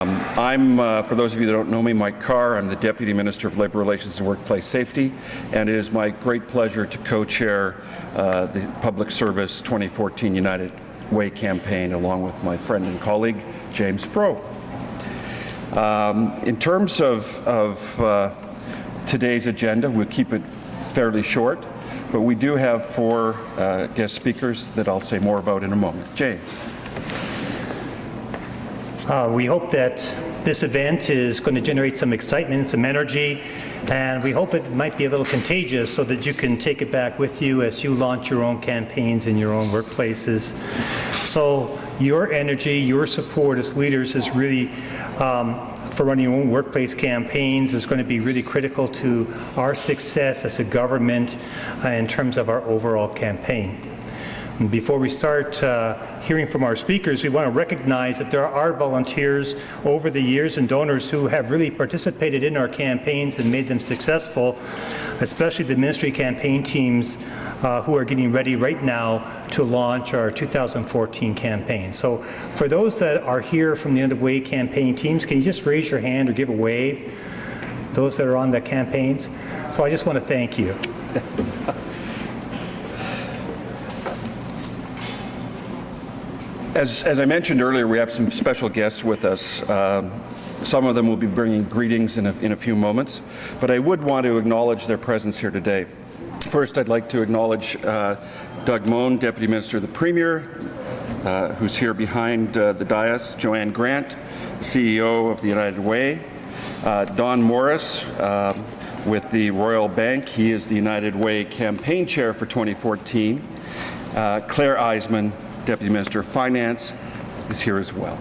For those of you that don't know me, Mike Carr. I'm the Deputy Minister of Labour Relations and Workplace Safety, and it is my great pleasure to co-chair the Public Service 2014 United Way campaign along with my friend and colleague, James Froh. In terms of today's agenda, we'll keep it fairly short, but we do have 4 guest speakers that I'll say more about in a moment. James. We hope that this event is going to generate some excitement, some energy, and we hope it might be a little contagious so that you can take it back with you as you launch your own campaigns in your own workplaces. So your energy, your support as leaders is really, for running your own workplace campaigns, is going to be really critical to our success as a government in terms of our overall campaign. Before we start hearing from our speakers, we want to recognize that there are volunteers over the years and donors who have really participated in our campaigns and made them successful, especially the ministry campaign teams who are getting ready right now to launch our 2014 campaign. So for those that are here from the United Way campaign teams, can you just raise your hand or give a wave? Those that are on the campaigns. So I just want to thank you. As I mentioned earlier, we have some special guests with us. Some of them will be bringing greetings in a few moments, but I would want to acknowledge their presence here today. First, I'd like to acknowledge Doug Moen, Deputy Minister of the Premier, who's here behind the dais, Joanne Grant, CEO of the United Way, Don Morris with the Royal Bank. He is the United Way Campaign Chair for 2014. Claire Eisman, Deputy Minister of Finance, is here as well.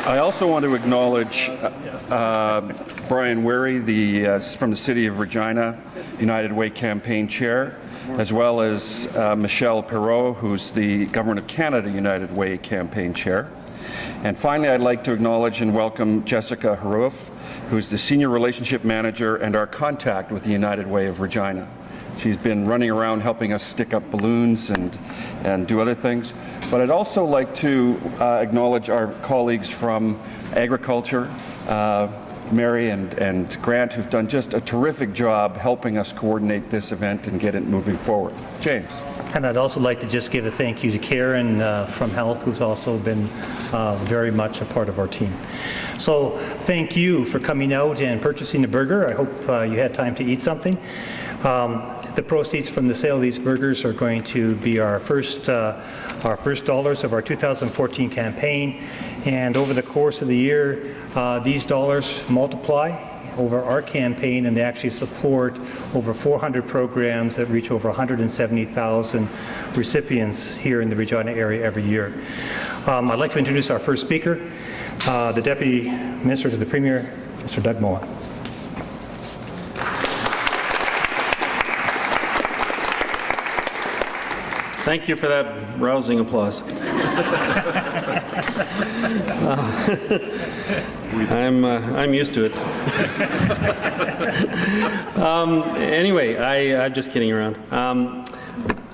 I also want to acknowledge Brian Wary, from the City of Regina, United Way Campaign Chair, as well as Michelle Perreault, who's the Government of Canada United Way Campaign Chair. And finally, I'd like to acknowledge and welcome Jessica Harouf, who's the Senior Relationship Manager and our contact with the United Way of Regina. She's been running around helping us stick up balloons and do other things. But I'd also like to acknowledge our colleagues from Agriculture, Mary and Grant, who've done just a terrific job helping us coordinate this event and get it moving forward. James. And I'd also like to just give a thank you to Karen from Health, who's also been very much a part of our team. So thank you for coming out and purchasing a burger. I hope you had time to eat something. The proceeds from the sale of these burgers are going to be our first dollars of our 2014 campaign. And over the course of the year, these dollars multiply over our campaign, and they actually support over 400 programs that reach over 170,000 recipients here in the Regina area every year. I'd like to introduce our first speaker, the Deputy Minister to the Premier, Mr. Doug Moen. Thank you for that rousing applause. I'm used to it. Anyway, I'm just kidding around.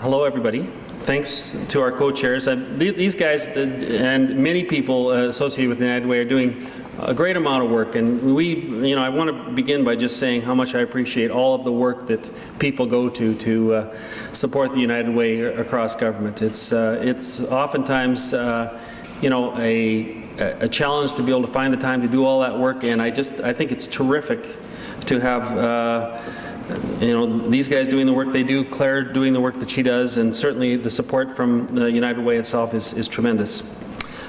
Hello, everybody. Thanks to our co-chairs. These guys and many people associated with the United Way are doing a great amount of work, and I want to begin by just saying how much I appreciate all of the work that people go to support the United Way across government. It's oftentimes a challenge to be able to find the time to do all that work, and I think it's terrific to have these guys doing the work they do, Claire doing the work that she does, and certainly the support from the United Way itself is tremendous.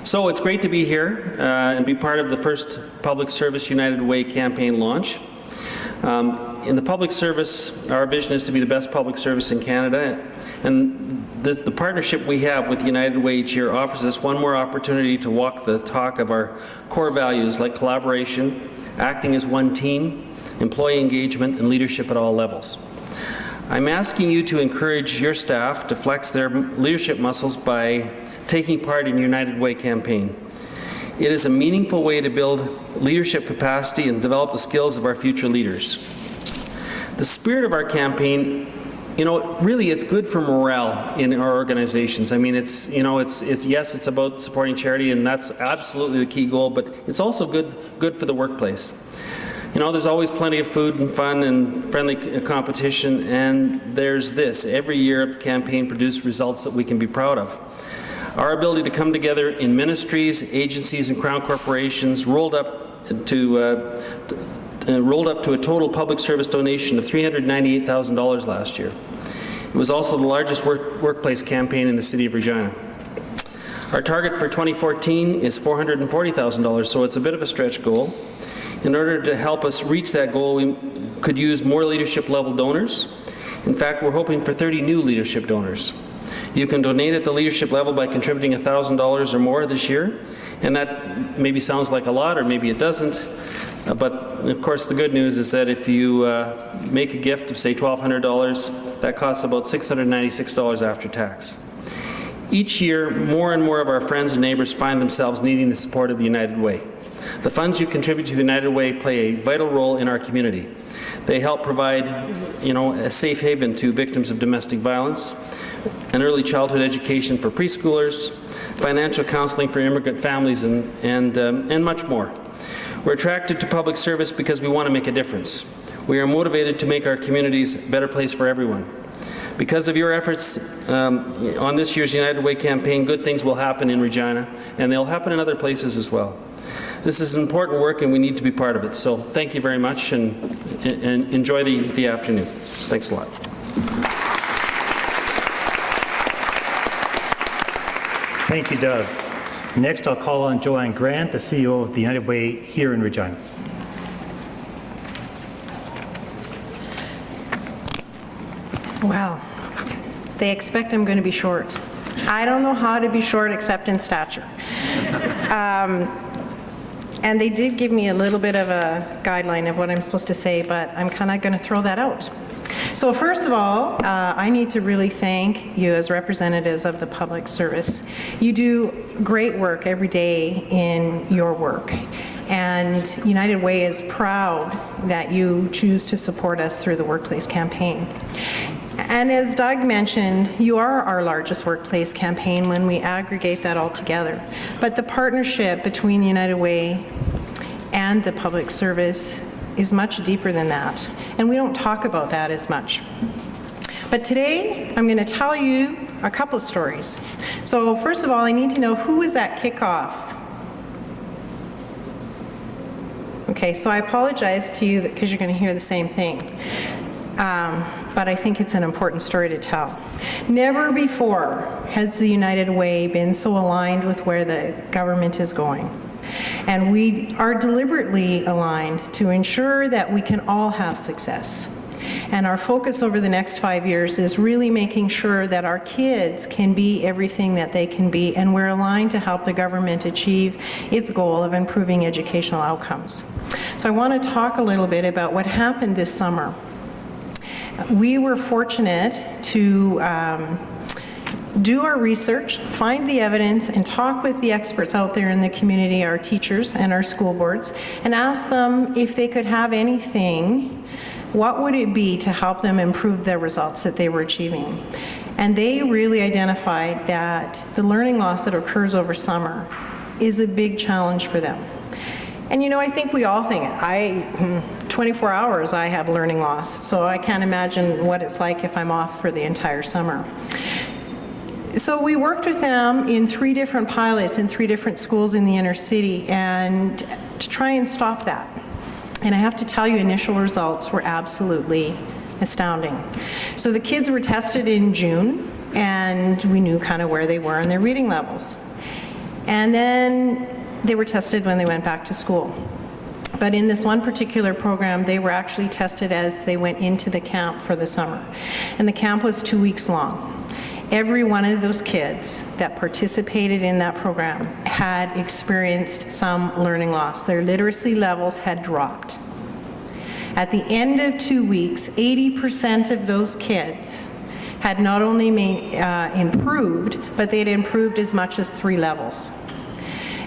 So it's great to be here and be part of the first Public Service United Way campaign launch. In the public service, our vision is to be the best public service in Canada, and the partnership we have with United Way each year offers us one more opportunity to walk the talk of our core values like collaboration, acting as one team, employee engagement, and leadership at all levels. I'm asking you to encourage your staff to flex their leadership muscles by taking part in United Way campaign. It is a meaningful way to build leadership capacity and develop the skills of our future leaders. The spirit of our campaign really it's good for morale in our organizations. I mean, it's yes, it's about supporting charity, and that's absolutely the key goal, but it's also good for the workplace. There's always plenty of food and fun and friendly competition, and there's this. Every year the campaign produces results that we can be proud of. Our ability to come together in ministries, agencies, and crown corporations rolled up to a total public service donation of $398,000 last year. It was also the largest workplace campaign in the City of Regina. Our target for 2014 is $440,000, so it's a bit of a stretch goal. In order to help us reach that goal, we could use more leadership level donors. In fact, we're hoping for 30 new leadership donors. You can donate at the leadership level by contributing $1,000 or more this year, and that maybe sounds like a lot, or maybe it doesn't. But of course, the good news is that if you make a gift of, say, $1,200, that costs about $696 after tax. Each year, more and more of our friends and neighbors find themselves needing the support of the United Way. The funds you contribute to the United Way play a vital role in our community. They help provide, a safe haven to victims of domestic violence, an early childhood education for preschoolers, financial counseling for immigrant families, and much more. We're attracted to public service because we want to make a difference. We are motivated to make our communities a better place for everyone. Because of your efforts on this year's United Way campaign, good things will happen in Regina, and they'll happen in other places as well. This is important work, and we need to be part of it. So thank you very much, and enjoy the afternoon. Thanks a lot. Thank you, Doug. Next, I'll call on Joanne Grant, the CEO of the United Way here in Regina. Wow. They expect I'm going to be short. I don't know how to be short except in stature. And they did give me a little bit of a guideline of what I'm supposed to say, but I'm kind of going to throw that out. So first of all, I need to really thank you as representatives of the public service. You do great work every day in your work, and United Way is proud that you choose to support us through the workplace campaign. And as Doug mentioned, you are our largest workplace campaign when we aggregate that all together. But the partnership between United Way and the public service is much deeper than that, and we don't talk about that as much. But today, I'm going to tell you a couple of stories. So first of all, I need to know who was at kickoff. Okay, so I apologize to you because you're going to hear the same thing. But I think it's an important story to tell. Never before has the United Way been so aligned with where the government is going. And we are deliberately aligned to ensure that we can all have success. And our focus over the next 5 years is really making sure that our kids can be everything that they can be, and we're aligned to help the government achieve its goal of improving educational outcomes. So I want to talk a little bit about what happened this summer. We were fortunate to do our research, find the evidence, and talk with the experts out there in the community, our teachers and our school boards, and ask them if they could have anything, what would it be to help them improve their results that they were achieving. And they really identified that the learning loss that occurs over summer is a big challenge for them. And I think we all think, 24 hours I have learning loss, so I can't imagine what it's like if I'm off for the entire summer. So we worked with them in 3 different pilots in 3 different schools in the inner city, and to try and stop that. And I have to tell you, initial results were absolutely astounding. So the kids were tested in June, and we knew kind of where they were in their reading levels. And then they were tested when they went back to school. But in this one particular program, they were actually tested as they went into the camp for the summer. And the camp was 2 weeks long. Every one of those kids that participated in that program had experienced some learning loss. Their literacy levels had dropped. At the end of 2 weeks, 80% of those kids had not only improved, but they had improved as much as 3 levels.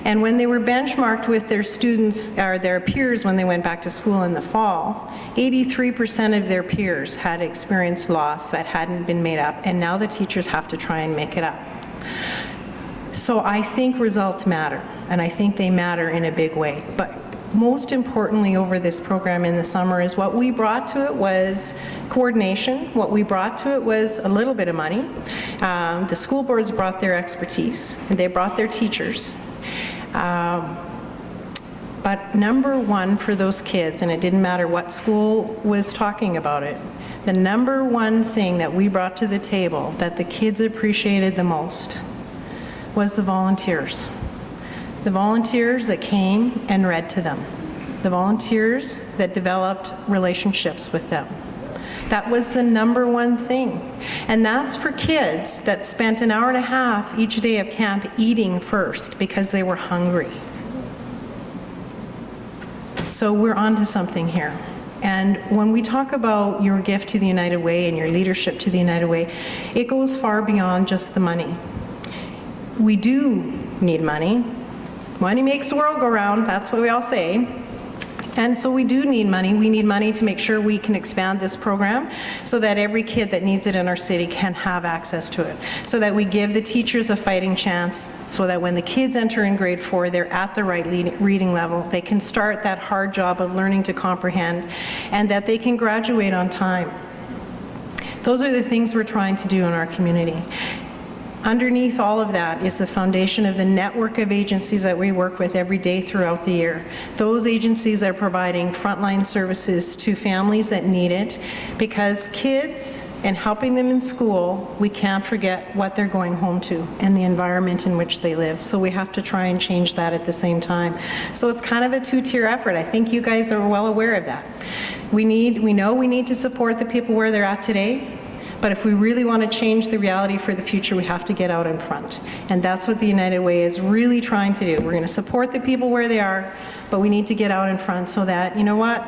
And when they were benchmarked with their students, or their peers when they went back to school in the fall, 83% of their peers had experienced loss that hadn't been made up, and now the teachers have to try and make it up. So I think results matter, and I think they matter in a big way. But most importantly over this program in the summer is what we brought to it was coordination. What we brought to it was a little bit of money. The school boards brought their expertise, and they brought their teachers. But number one for those kids, and it didn't matter what school was talking about it, the number one thing that we brought to the table that the kids appreciated the most was the volunteers. The volunteers that came and read to them. The volunteers that developed relationships with them. That was the number one thing. And that's for kids that spent an hour and a half each day of camp eating first because they were hungry. So we're onto something here. And when we talk about your gift to the United Way and your leadership to the United Way, it goes far beyond just the money. We do need money. Money makes the world go round, that's what we all say. And so we do need money. We need money to make sure we can expand this program so that every kid that needs it in our city can have access to it. So that we give the teachers a fighting chance so that when the kids enter in grade 4, they're at the right reading level. They can start that hard job of learning to comprehend, and that they can graduate on time. Those are the things we're trying to do in our community. Underneath all of that is the foundation of the network of agencies that we work with every day throughout the year. Those agencies are providing frontline services to families that need it, because kids and helping them in school, we can't forget what they're going home to and the environment in which they live. So we have to try and change that at the same time. So it's kind of a two-tier effort. I think you guys are well aware of that. We know we need to support the people where they're at today. But if we really want to change the reality for the future, we have to get out in front. And that's what the United Way is really trying to do. We're going to support the people where they are, but we need to get out in front so that, you know what,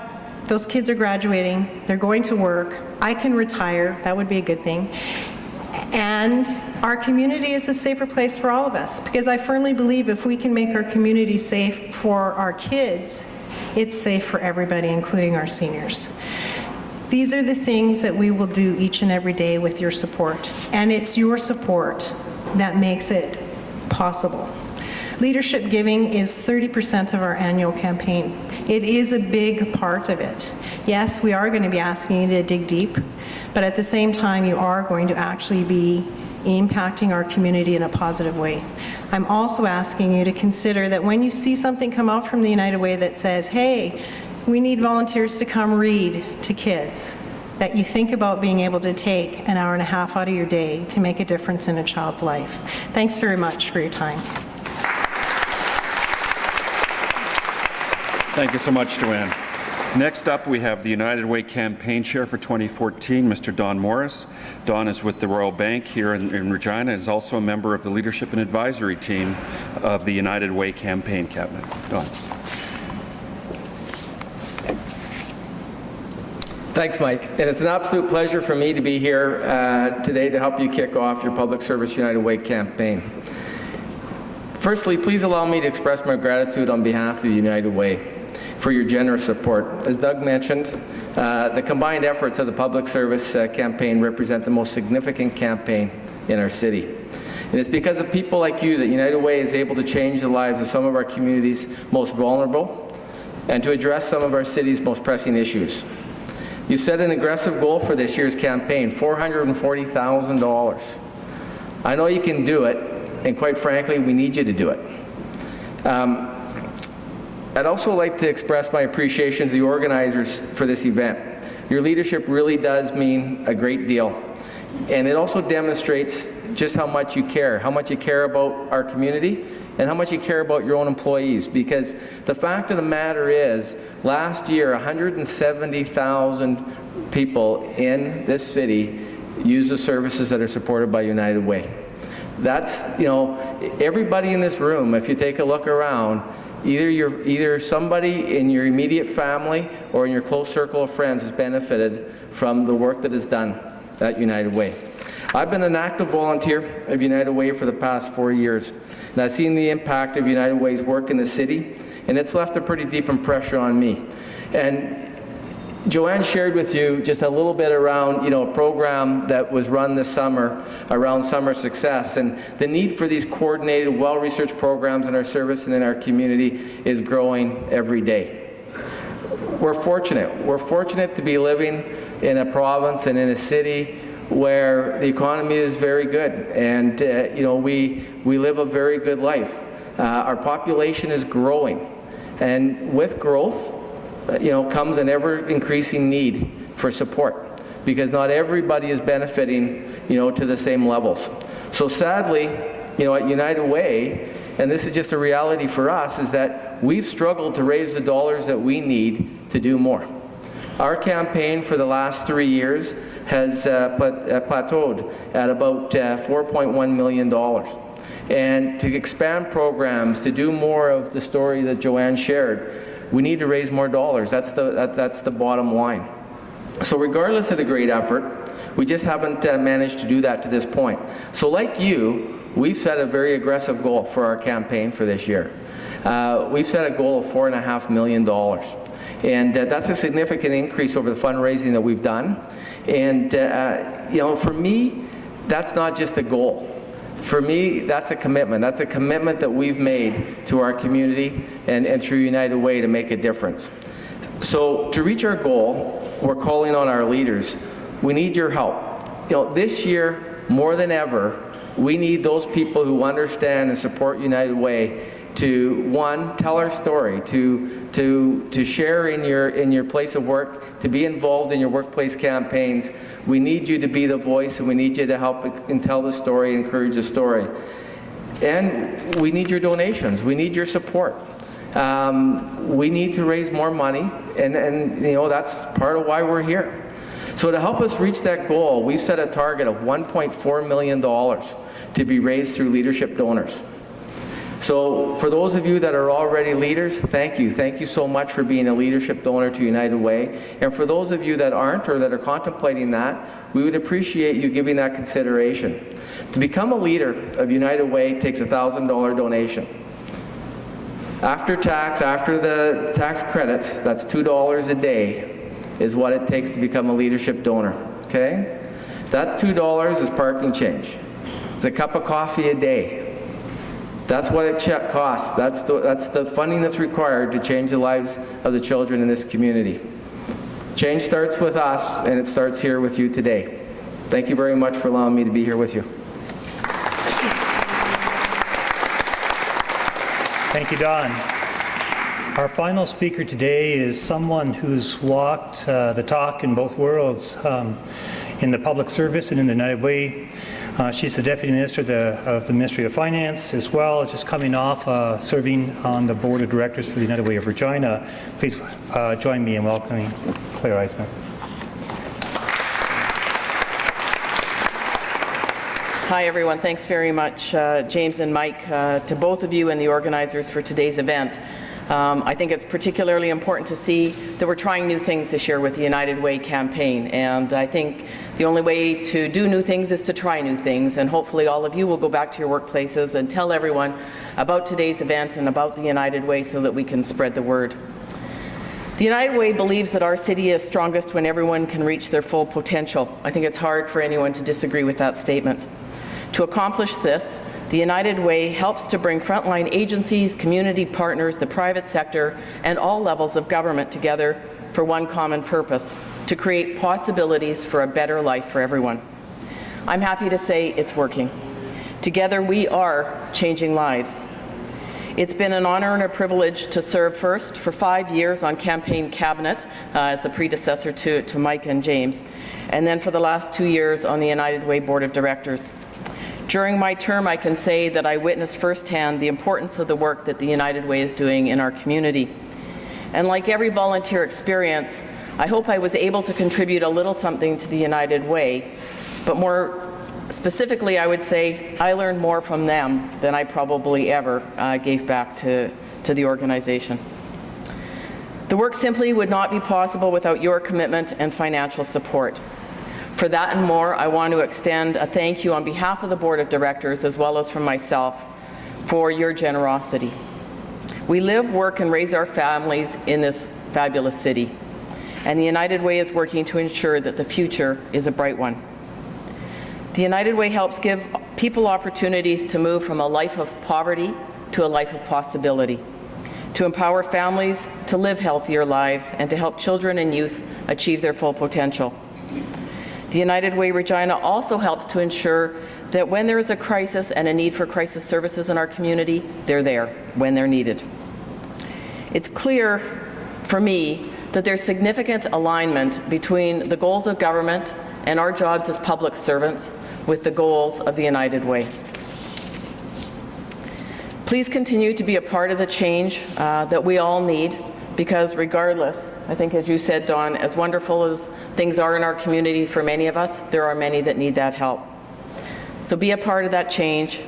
those kids are graduating, they're going to work, I can retire, that would be a good thing. And our community is a safer place for all of us, because I firmly believe if we can make our community safe for our kids, it's safe for everybody, including our seniors. These are the things that we will do each and every day with your support, and it's your support that makes it possible. Leadership giving is 30% of our annual campaign. It is a big part of it. Yes, we are going to be asking you to dig deep, but at the same time, you are going to actually be impacting our community in a positive way. I'm also asking you to consider that when you see something come out from the United Way that says, hey, we need volunteers to come read to kids, that you think about being able to take an hour and a half out of your day to make a difference in a child's life. Thanks very much for your time. Thank you so much, Joanne. Next up, we have the United Way Campaign Chair for 2014, Mr. Don Morris. Don is with the Royal Bank here in Regina and is also a member of the Leadership and Advisory Team of the United Way Campaign Cabinet. Don. Thanks, Mike. And it's an absolute pleasure for me to be here today to help you kick off your Public Service United Way campaign. Firstly, please allow me to express my gratitude on behalf of the United Way for your generous support. As Doug mentioned, the combined efforts of the Public Service campaign represent the most significant campaign in our city. And it's because of people like you that United Way is able to change the lives of some of our community's most vulnerable and to address some of our city's most pressing issues. You set an aggressive goal for this year's campaign, $440,000. I know you can do it, and quite frankly, we need you to do it. I'd also like to express my appreciation to the organizers for this event. Your leadership really does mean a great deal, and it also demonstrates just how much you care about our community, and how much you care about your own employees, because the fact of the matter is, last year, 170,000 people in this city use the services that are supported by United Way. That's, everybody in this room, if you take a look around, either somebody in your immediate family or in your close circle of friends has benefited from the work that is done at United Way. I've been an active volunteer of United Way for the past 4 years, and I've seen the impact of United Way's work in the city, and it's left a pretty deep impression on me. And Joanne shared with you just a little bit around, a program that was run this summer around summer success, and the need for these coordinated, well-researched programs in our service and in our community is growing every day. We're fortunate. We're fortunate to be living in a province and in a city where the economy is very good, and we live a very good life. Our population is growing, and with growth, comes an ever-increasing need for support, because not everybody is benefiting, to the same levels. So sadly, at United Way, and this is just a reality for us, is that we've struggled to raise the dollars that we need to do more. Our campaign for the last 3 years has plateaued at about $4.1 million. And to expand programs, to do more of the story that Joanne shared, we need to raise more dollars. That's the bottom line. So regardless of the great effort, we just haven't managed to do that to this point. So like you, we've set a very aggressive goal for our campaign for this year. We've set a goal of $4.5 million. And that's a significant increase over the fundraising that we've done. And for me, that's not just a goal. For me, that's a commitment. That's a commitment that we've made to our community and through United Way to make a difference. So to reach our goal, we're calling on our leaders. We need your help. This year, more than ever, we need those people who understand and support United Way to, one, tell our story, to share in your place of work, to be involved in your workplace campaigns. We need you to be the voice, and we need you to help and tell the story, encourage the story. And we need your donations. We need your support. We need to raise more money, and that's part of why we're here. So to help us reach that goal, we've set a target of $1.4 million to be raised through leadership donors. So for those of you that are already leaders, thank you. Thank you so much for being a leadership donor to United Way. And for those of you that aren't or that are contemplating that, we would appreciate you giving that consideration. To become a leader of United Way takes a $1,000 donation. After tax, after the tax credits, that's $2 a day is what it takes to become a leadership donor, okay? That $2 is parking change. It's a cup of coffee a day. That's what it costs. That's the funding that's required to change the lives of the children in this community. Change starts with us, and it starts here with you today. Thank you very much for allowing me to be here with you. Thank you, Don. Our final speaker today is someone who's walked the talk in both worlds, in the public service and in the United Way. She's the Deputy Minister of the Ministry of Finance, as well as just coming off serving on the Board of Directors for the United Way of Regina. Please join me in welcoming Claire Eisner. Hi everyone, thanks very much James and Mike, to both of you and the organizers for today's event. I think it's particularly important to see that we're trying new things this year with the United Way campaign, and I think the only way to do new things is to try new things, and hopefully all of you will go back to your workplaces and tell everyone about today's event and about the United Way so that we can spread the word. The United Way believes that our city is strongest when everyone can reach their full potential. I think it's hard for anyone to disagree with that statement. To accomplish this, the United Way helps to bring frontline agencies, community partners, the private sector, and all levels of government together for one common purpose: to create possibilities for a better life for everyone. I'm happy to say it's working. Together we are changing lives. It's been an honor and a privilege to serve first for 5 years on campaign cabinet as the predecessor to Mike and James, and then for the last 2 years on the United Way Board of Directors. During my term, I can say that I witnessed firsthand the importance of the work that the United Way is doing in our community. And like every volunteer experience, I hope I was able to contribute a little something to the United Way, but more specifically, I would say I learned more from them than I probably ever gave back to the organization. The work simply would not be possible without your commitment and financial support. For that and more, I want to extend a thank you on behalf of the Board of Directors, as well as from myself, for your generosity. We live, work, and raise our families in this fabulous city, and the United Way is working to ensure that the future is a bright one. The United Way helps give people opportunities to move from a life of poverty to a life of possibility, to empower families to live healthier lives, and to help children and youth achieve their full potential. The United Way Regina also helps to ensure that when there is a crisis and a need for crisis services in our community, they're there when they're needed. It's clear for me that there's significant alignment between the goals of government and our jobs as public servants with the goals of the United Way. Please continue to be a part of the change that we all need, because regardless, I think as you said, Dawn, as wonderful as things are in our community for many of us, there are many that need that help. So be a part of that change.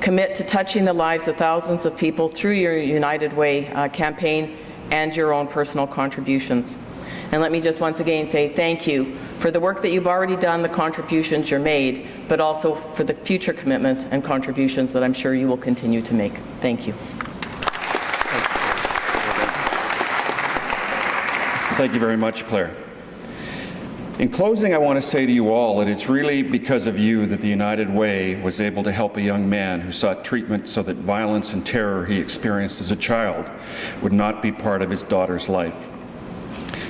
Commit to touching the lives of thousands of people through your United Way campaign and your own personal contributions. And let me just once again say thank you for the work that you've already done, the contributions you're made, but also for the future commitment and contributions that I'm sure you will continue to make. Thank you. Thank you very much, Claire. In closing, I want to say to you all that it's really because of you that the United Way was able to help a young man who sought treatment so that violence and terror he experienced as a child would not be part of his daughter's life.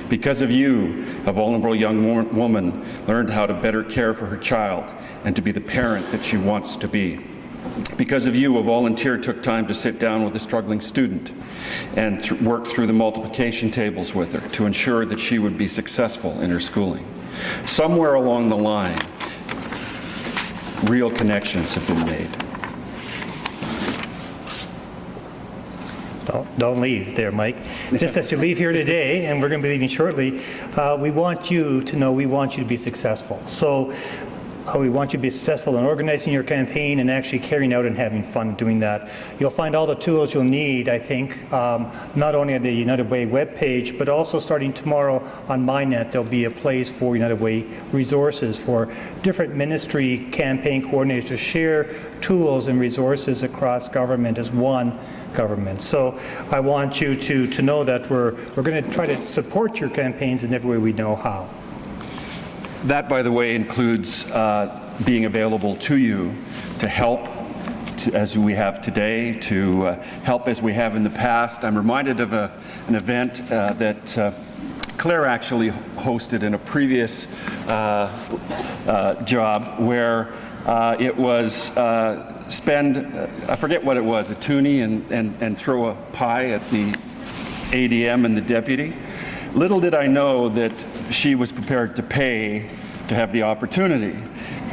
Because of you, a vulnerable young woman learned how to better care for her child and to be the parent that she wants to be. Because of you, a volunteer took time to sit down with a struggling student and work through the multiplication tables with her to ensure that she would be successful in her schooling. Somewhere along the line, real connections have been made. Don't leave there, Mike. Just as you leave here today, and we're going to be leaving shortly, we want you to know we want you to be successful. So we want you to be successful in organizing your campaign and actually carrying out and having fun doing that. You'll find all the tools you'll need, I think, not only on the United Way webpage, but also starting tomorrow on MyNet, there'll be a place for United Way resources for different ministry campaign coordinators to share tools and resources across government as one government. So I want you to know that we're going to try to support your campaigns in every way we know how. That, by the way, includes being available to you to help as we have today, to help as we have in the past. I'm reminded of an event that Claire actually hosted in a previous job where it was I forget what it was, a toonie and throw a pie at the ADM and the deputy. Little did I know that she was prepared to pay to have the opportunity.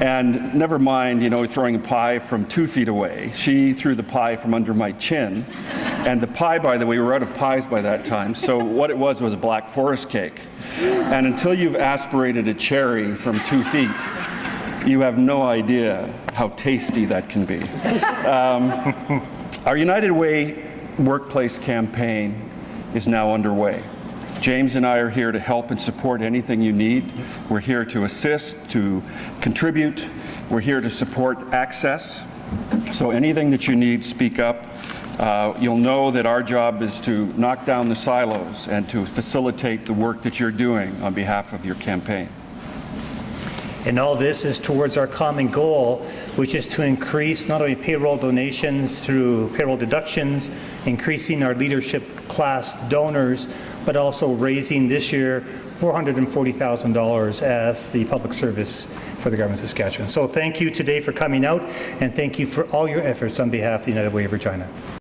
And never mind, throwing a pie from 2 feet away. She threw the pie from under my chin. And the pie, by the way, we were out of pies by that time, so what it was a Black Forest cake. And until you've aspirated a cherry from 2 feet, you have no idea how tasty that can be. Our United Way workplace campaign is now underway. James and I are here to help and support anything you need. We're here to assist, to contribute. We're here to support access. So anything that you need, speak up. You'll know that our job is to knock down the silos and to facilitate the work that you're doing on behalf of your campaign. And all this is towards our common goal, which is to increase not only payroll donations through payroll deductions, increasing our leadership class donors, but also raising this year $440,000 as the public service for the government of Saskatchewan. So thank you today for coming out, and thank you for all your efforts on behalf of the United Way of Regina.